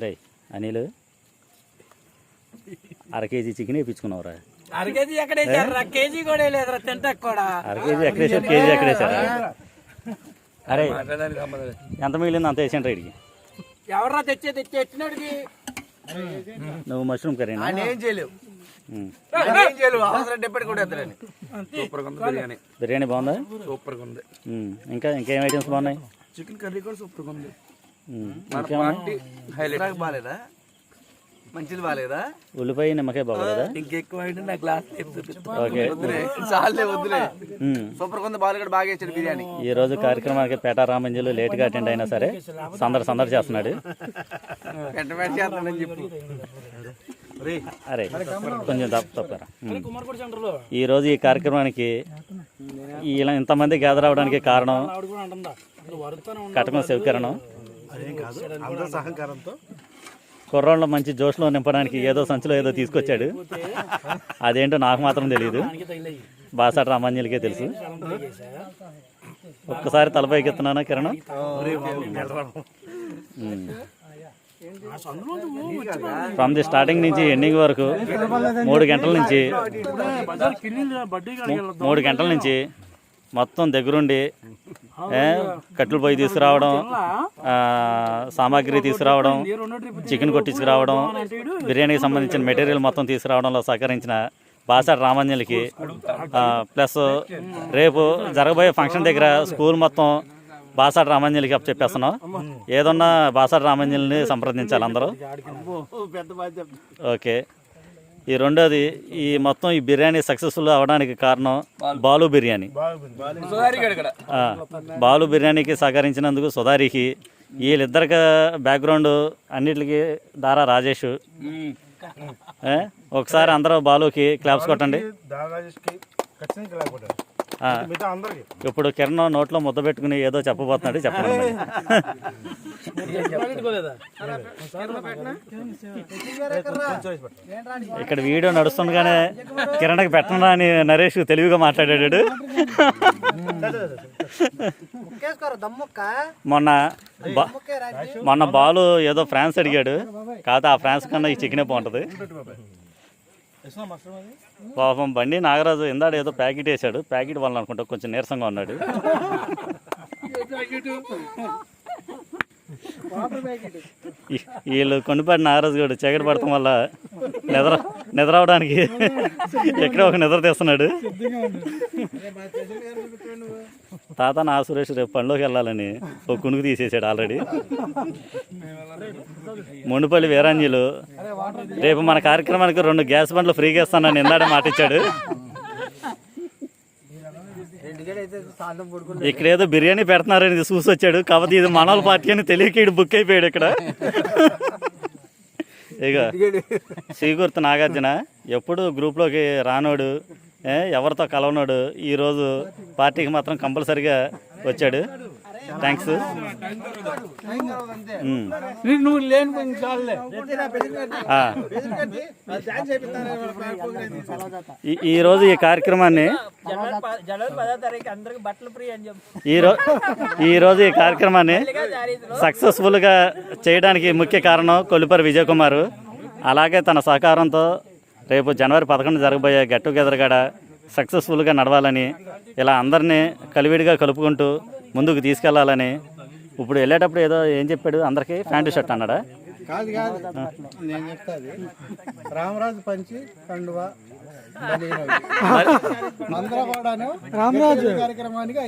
రే అనిల్, అర KG chicken వేయించుకున్నావురా? అర KG ఎక్కడ వేసారా? కేజీ కూడా లేదురా, తింటా కూడా. అర కేజీ ఎక్కడేసారు, కేజీ ఎక్కడేసారా? అరే ఎంత మిగిలింది అంత వేసాను రైడ్కి. ఎవర్రా తెచ్చినాడికి? నువ్వు మష్రూమ్ కర్రీ బిర్యానీ బాగుందా? సూపర్ గా ఉంది. ఇంకా ఇంకేం ఐటమ్స్ బాగున్నాయి? చికెన్ కర్రీ కూడా సూపర్ గా ఉంది. బాగాలేదా? మంచిది బాగాలేదా? ఉల్లిపాయ నిమ్మకాయ బాగోలేదా? ఇంకెక్కువ నా గ్లాస్ ఓకే, సూపర్ గా ఉంది. బాగా బాగా వేసాడు బిర్యానీ. ఈ రోజు కార్యక్రమానికి పేట రామంజలు లేట్గా అటెండ్ అయినా సరే సందడి చేస్తున్నాడు. అరే కొంచెం తప్పరా. ఈరోజు ఈ కార్యక్రమానికి ఇలా ఇంతమంది గ్యాదర్ అవడానికి కారణం కటకం శివకిరణం. కుర్రోళ్ళ మంచి జోష్లో నింపడానికి ఏదో సంచిలో ఏదో తీసుకొచ్చాడు. అదేంటో నాకు మాత్రం తెలియదు, బాసాట రామాంజలికే తెలుసు. ఒక్కసారి తలపైకి ఎత్తున్నానా కిరణం? ఫ్రమ్ ది స్టార్టింగ్ నుంచి ఎండింగ్ వరకు 3 గంటల నుంచి మొత్తం దగ్గరుండి కట్టెలు పొయ్యి తీసుకురావడం, సామాగ్రి తీసుకురావడం, చికెన్ కొట్టించుకురావడం, బిర్యానీకి సంబంధించిన మెటీరియల్ మొత్తం తీసుకురావడంలో సహకరించిన బాసాట రామాంజలికి, ప్లస్ రేపు జరగబోయే ఫంక్షన్ దగ్గర స్కూల్ మొత్తం బాసాట రామాంజలికి చెప్పేస్తున్నాం. ఏదన్నా బాసాట రామాంజలిని సంప్రదించాలి అందరూ. ఓకే, ఈ రెండోది ఈ మొత్తం ఈ బిర్యానీ సక్సెస్ఫుల్ అవడానికి కారణం బాలు బిర్యానీ. బాలు బిర్యానీకి సహకరించినందుకు సుధారికి, వీళ్ళిద్దరికి బ్యాక్గ్రౌండ్ అన్నిటికి దారా రాజేష్. ఒకసారి అందరూ బాలుకి క్లాప్స్ కొట్టండి. ఇప్పుడు కిరణ్ నోట్లో ముద్ద పెట్టుకుని ఏదో చెప్పబోతున్నాడు, చెప్పండి. ఇక్కడ వీడియో నడుస్తుండగానే కిరణ్కి పెట్టను అని నరేష్ తెలివిగా మాట్లాడాడు. మొన్న బాలు ఏదో ఫ్రాన్స్ అడిగాడు, కాదు ఆ ఫ్రాన్స్ కన్నా ఈ చికెనే బాగుంటుంది. పాపం బండి నాగరాజు ఇందాడు ఏదో ప్యాకెట్ వేసాడు, ప్యాకెట్ వాళ్ళని అనుకుంటా కొంచెం నీరసంగా ఉన్నాడు. వీళ్ళు కొన్నిపాటి నాగరాజు గారు చీకటి పడటం వల్ల నిద్రవడానికి ఎక్కడో ఒక నిద్ర తీస్తున్నాడు. తాత నా సురేష్ రేపు పనిలోకి వెళ్ళాలని ఒక కునుకు తీసేసాడు ఆల్రెడీ. మొండిపల్లి వీరాంజలు రేపు మన కార్యక్రమానికి 2 గ్యాస్ బండ్లు ఫ్రీగా ఇస్తానని ఇందాడే మాట ఇచ్చాడు. ఇక్కడ ఏదో బిర్యానీ పెడుతున్నారని చూసి వచ్చాడు, కాబట్టి ఇది మనోళ్ళ పార్టీ అని తెలియక ఇటు బుక్ అయిపోయాడు ఇక్కడ. ఇక శ్రీగుర్తు నాగార్జున ఎప్పుడు గ్రూప్లోకి రానోడు, ఎవరితో కలవనోడు, ఈరోజు పార్టీకి మాత్రం కంపల్సరిగా వచ్చాడు. థ్యాంక్స్. ఈరోజు ఈ కార్యక్రమాన్ని సక్సెస్ఫుల్గా చేయడానికి ముఖ్య కారణం కొల్లిపరి విజయ్ కుమార్. అలాగే తన సహకారంతో రేపు జనవరి 11 జరగబోయే గెట్ టుగెదర్ కూడా సక్సెస్ఫుల్గా నడవాలని, ఇలా అందరినీ కలివిడిగా కలుపుకుంటూ ముందుకు తీసుకెళ్లాలని. ఇప్పుడు వెళ్ళేటప్పుడు ఏదో ఏం చెప్పాడు, అందరికి ప్యాంటు షర్ట్ అన్నాడా? కాదు నేను చెప్తాది రామరాజు పంచి కండువా రామరాజు కార్యక్రమానికి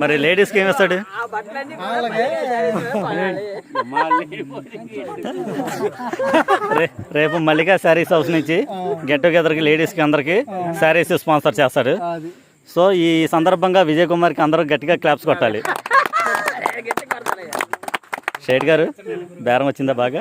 మరి లేడీస్కి ఏమి ఇస్తాడు? రేపు మల్లికా శారీస్ హౌస్ నుంచి గెట్ టుగెదర్కి లేడీస్కి అందరికి శారీస్ స్పాన్సర్ చేస్తాడు. సో ఈ సందర్భంగా విజయ్ కుమార్కి అందరూ గట్టిగా క్లాప్స్ కొట్టాలి. షేడ్ గారు బేరం వచ్చిందా బాగా?